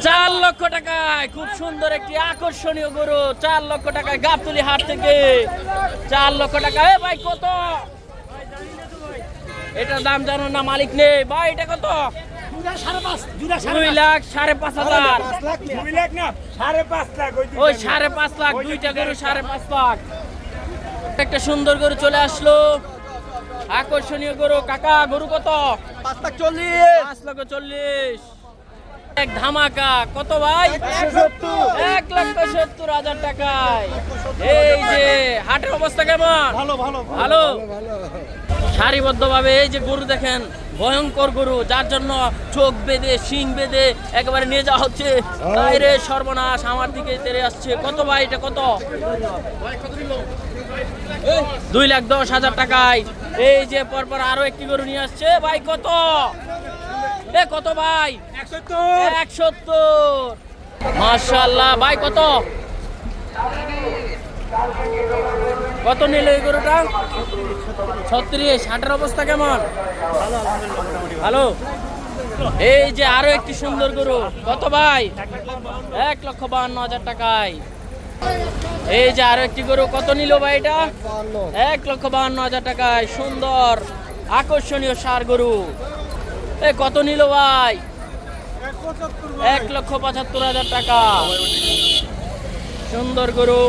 4 লক্ষ টাকায় খুব সুন্দর একটি আকর্ষণীয় গরু, 4 লক্ষ টাকায় গাবতলী হাট থেকে 4 লক্ষ টাকা। এ ভাই কত? এটার দাম জানো না, মালিক নেই ভাই। এটা কত? 2,05,500। ওই 5.5 লাখ, দুইটা গরু 5.5 লাখ। একটা সুন্দর গরু চলে আসলো, আকর্ষণীয় গরু। কাকা গরু কত? 5,40,000। এক ধামাকা কত ভাই? 1,70,000 টাকায়। এই যে হাটের অবস্থা কেমন? ভালো। সারিবদ্ধ ভাবে এই যে গরু দেখেন, ভয়ঙ্কর গরু, যার জন্য চোখ বেঁধে শিং বেঁধে একেবারে নিয়ে যাওয়া হচ্ছে। তাই রে সর্বনাশ, আমার দিকে তেড়ে আসছে। কত ভাই এটা কত? 2,10,000 টাকায়। এই যে পরপর আরো একটি গরু নিয়ে আসছে ভাই। কত? কত ভাই? 170। মাশাআল্লাহ ভাই। কত কত নিল এই গরুটা? 36। হাটের অবস্থা কেমন? ভালো। এই যে আরো একটি সুন্দর গরু। কত ভাই? 1,52,000 টাকায়। এই যে আরো একটি গরু। কত নিল ভাই এটা? 1,52,000 টাকায়। সুন্দর আকর্ষণীয় ষাঁড় গরু। কত নিল ভাই? 1,75,000 টাকা। সুন্দর গরু।